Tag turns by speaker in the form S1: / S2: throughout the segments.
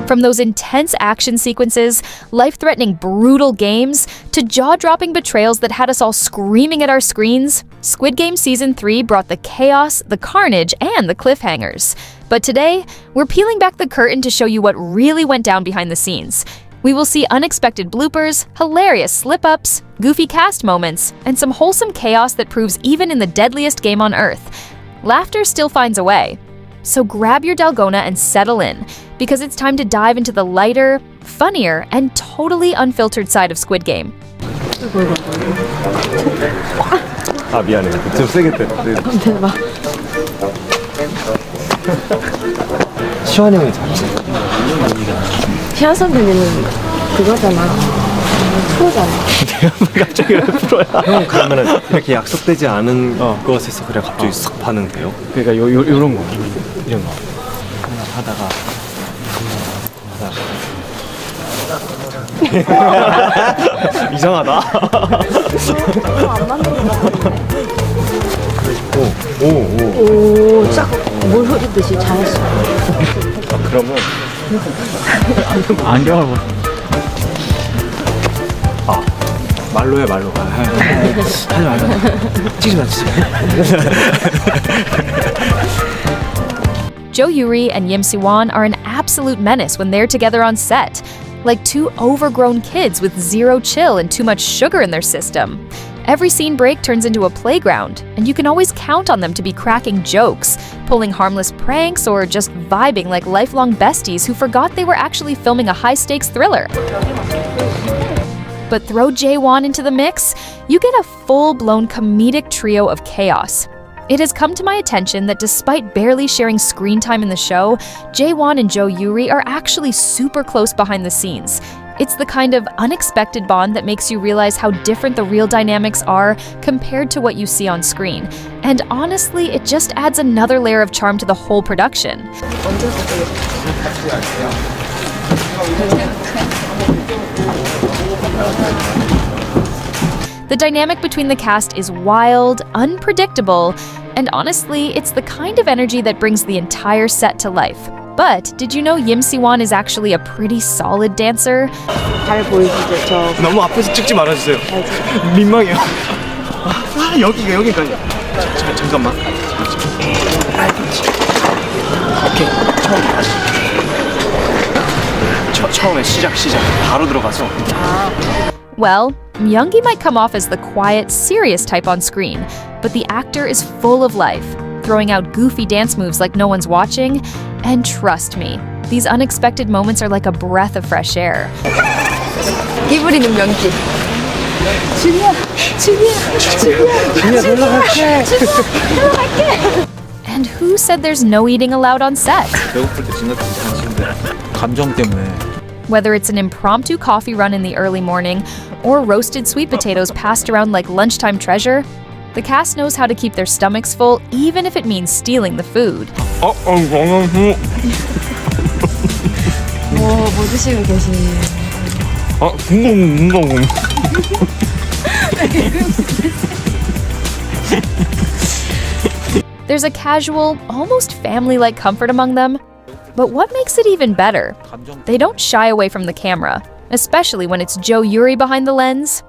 S1: From those intense action sequences, life-threatening brutal games, to jaw-dropping betrayals that had us all screaming at our screens, Squid Game Season 3 brought the chaos, the carnage, and the cliffhangers. But today, we're peeling back the curtain to show you what really went down behind the scenes. We will see unexpected bloopers, hilarious slip-ups, goofy cast moments, and some wholesome chaos that proves even in the deadliest game on Earth, laughter still finds a way. So grab your dalgona and settle in, because it's time to dive into the lighter, funnier, and totally unfiltered side of Squid Game.
S2: 아 미안해. 좀 세게 때.
S3: 대박.
S2: 시환 형이 잘해.
S3: 시환 선배님은 그거잖아. 프로잖아.
S2: 갑자기 왜 프로야? 형 그러면은 이렇게 약속되지 않은 것에서 그냥 갑자기 싹 반응돼요? 그러니까 요런 거. 이런 거. 하다가 이상하다.
S3: 안 맞는 거 같은데.
S2: 오,
S3: 싹 물 흐르듯이 잘했어.
S2: 그러면
S4: 안경을 뭐.
S2: 말로 해 말로. 하지 말자. 찍지 마.
S1: Jo Yuri and Yim Si-won are an absolute menace when they're together on set, like two overgrown kids with zero chill and too much sugar in their system. Every scene break turns into a playground, and you can always count on them to be cracking jokes, pulling harmless pranks, or just vibing like lifelong besties who forgot they were actually filming a high-stakes thriller. But throw Jae-won into the mix, you get a full-blown comedic trio of chaos. It has come to my attention that despite barely sharing screen time in the show, Jae-won and Jo Yuri are actually super close behind the scenes. It's the kind of unexpected bond that makes you realize how different the real dynamics are compared to what you see on screen. And honestly, it just adds another layer of charm to the whole production. The dynamic between the cast is wild, unpredictable, and honestly, it's the kind of energy that brings the entire set to life. But did you know Yim Si-won is actually a pretty solid dancer?
S3: 잘 보이시죠? 저
S2: 너무 앞에서 찍지 말아주세요. 민망해요. 여기까지. 잠깐만. 오케이. 처음에 시작. 바로 들어가서.
S1: Well, Myung-gi might come off as the quiet, serious type on screen, but the actor is full of life, throwing out goofy dance moves like no one's watching. And trust me, these unexpected moments are like a breath of fresh air.
S3: 끼부리는 명기. 준이야.
S1: And who said there's no eating allowed on set?
S4: 배고플 때 진짜 괜찮은데 감정 때문에.
S1: Whether it's an impromptu coffee run in the early morning or roasted sweet potatoes passed around like lunchtime treasure, the cast knows how to keep their stomachs full even if it means stealing the food.
S3: 뭐 드시고 계시네요.
S1: There's a casual, almost family-like comfort among them. But what makes it even better? They don't shy away from the camera, especially when it's Jo Yuri behind the lens.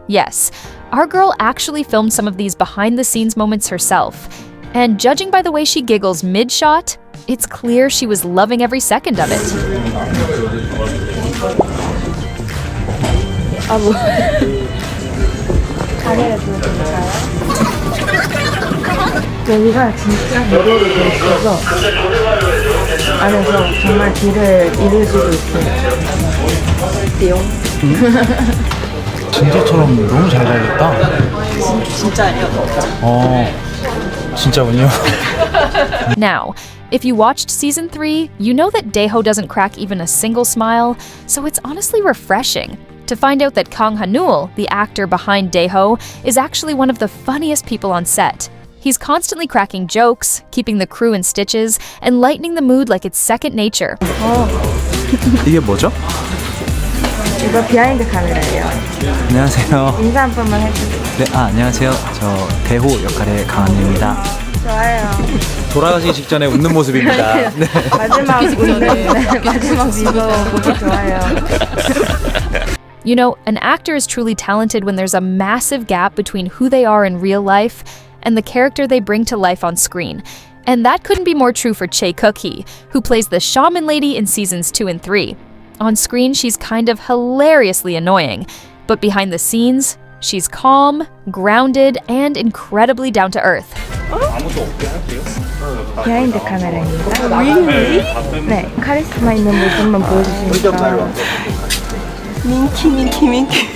S1: Yes, our girl actually filmed some of these behind-the-scenes moments herself. And judging by the way she giggles mid-shot, it's clear she was loving every second of it.
S3: 여기가 진짜 무대로 돼 있어서 안에서 정말 길을 잃을 수도 있어요. 어때요?
S4: 진짜처럼 너무 잘 달렸다.
S3: 진짜예요.
S4: 진짜군요.
S1: Now, if you watched season 3, you know that Daeho doesn't crack even a single smile, so it's honestly refreshing to find out that Kang Ha-neul, the actor behind Daeho, is actually one of the funniest people on set. He's constantly cracking jokes, keeping the crew in stitches, and lightening the mood like it's second nature.
S4: 이게 뭐죠?
S3: 이거 비하인드 카메라예요.
S4: 안녕하세요.
S3: 인사 한 번만 해주세요.
S4: 네, 안녕하세요. 저 대호 역할의 강한입니다.
S3: 좋아요.
S4: 돌아가시기 직전에 웃는 모습입니다. 네.
S3: 마지막 미소 보기 좋아요.
S1: You know, an actor is truly talented when there's a massive gap between who they are in real life and the character they bring to life on screen. And that couldn't be more true for Chae Cook-hee, who plays the shaman lady in seasons 2 and 3. On screen, she's kind of hilariously annoying, but behind the scenes, she's calm, grounded, and incredibly down to earth.
S3: 비하인드 카메라입니다. 네, 카리스마 있는 모습만 보여주시니까 민키.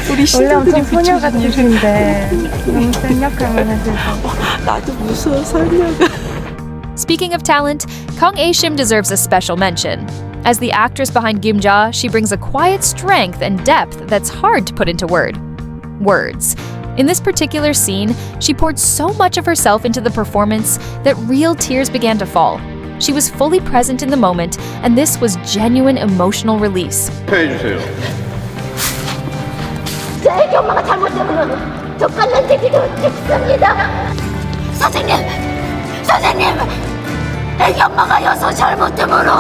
S3: 원래 엄청 소녀 같으신데 너무 센 역할만 하셔서
S5: 나도 무서워 설녀가.
S1: Speaking of talent, Kang Ae-shim deserves a special mention. As the actress behind Gimja, she brings a quiet strength and depth that's hard to put into words. In this particular scene, she poured so much of herself into the performance that real tears began to fall. She was fully present in the moment, and this was genuine emotional release.
S6: 해주세요.
S7: 저에게 엄마가 잘못되면 저 깔난 새끼도 죽습니다. 선생님, 애기 엄마가 여서 잘못되므로.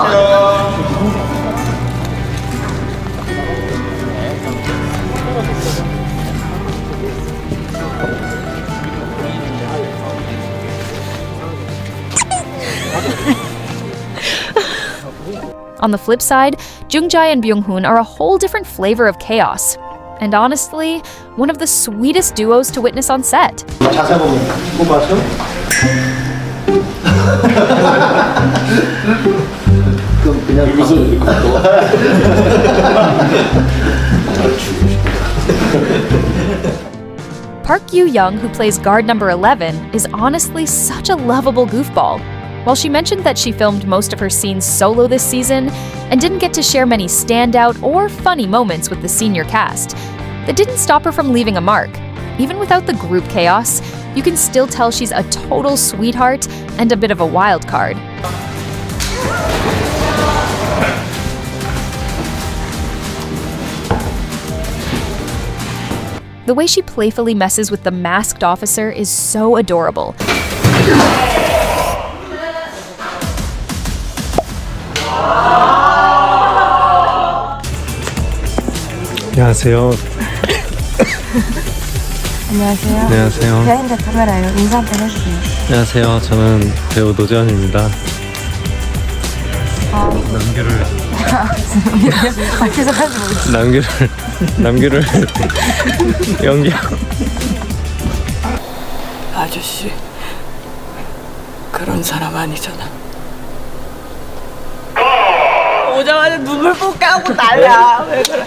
S1: On the flip side, Jung-jae and Byung-hun are a whole different flavor of chaos. And honestly, one of the sweetest duos to witness on set.
S6: 자세 한번 뽑아서. 그럼 그냥 여기서 이렇게
S1: Park Yu-young, who plays guard number 11, is honestly such a lovable goofball. While she mentioned that she filmed most of her scenes solo this season and didn't get to share many standout or funny moments with the senior cast, that didn't stop her from leaving a mark. Even without the group chaos, you can still tell she's a total sweetheart and a bit of a wild card. The way she playfully messes with the masked officer is so adorable.
S2: 안녕하세요.
S3: 안녕하세요.
S2: 안녕하세요.
S3: 비하인드 카메라예요. 인사 한번 해주세요.
S2: 안녕하세요. 저는 배우 노재현입니다.
S3: 계속하지 모르겠어요.
S2: 남규를 연기하고.
S5: 아저씨 그런 사람 아니잖아. 오자마자 눈물 꼭 까고 날라. 왜 그래?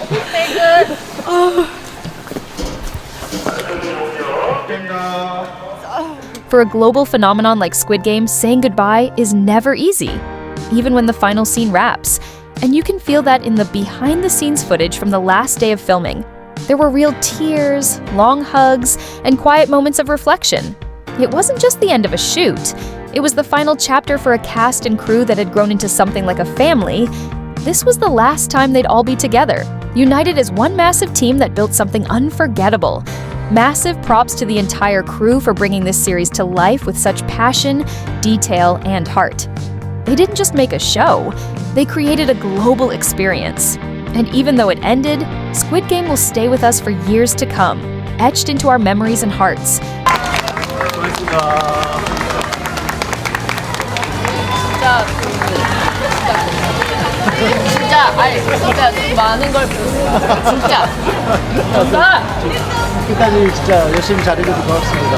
S1: For a global phenomenon like Squid Game, saying goodbye is never easy, even when the final scene wraps. And you can feel that in the behind-the-scenes footage from the last day of filming. There were real tears, long hugs, and quiet moments of reflection. It wasn't just the end of a shoot. It was the final chapter for a cast and crew that had grown into something like a family. This was the last time they'd all be together, united as one massive team that built something unforgettable. Massive props to the entire crew for bringing this series to life with such passion, detail, and heart. They didn't just make a show, they created a global experience. And even though it ended, Squid Game will stay with us for years to come, etched into our memories and hearts.
S8: 진짜 많은 걸 보세요. 진짜.
S6: 끝까지 진짜 열심히 잘해줘서 고맙습니다.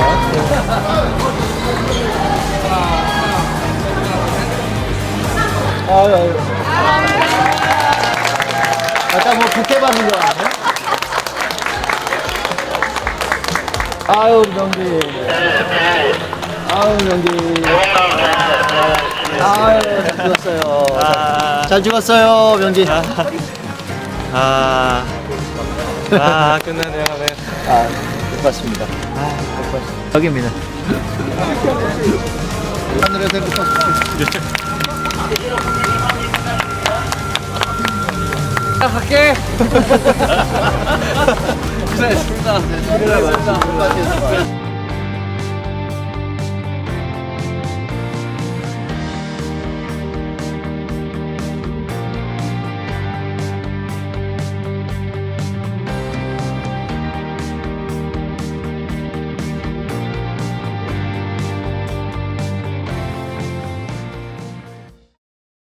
S6: 아유. 아까 뭐 부케 받는 거 아니에요? 아유, 우리 명기. 아유, 명기. 아유, 잘 죽었어요. 잘 죽었어요, 명기.
S2: 끝나네요. 네.
S6: 고맙습니다. 고맙습니다. 여기입니다. 하늘에 대부터
S2: 갈게.
S6: 고생했습니다.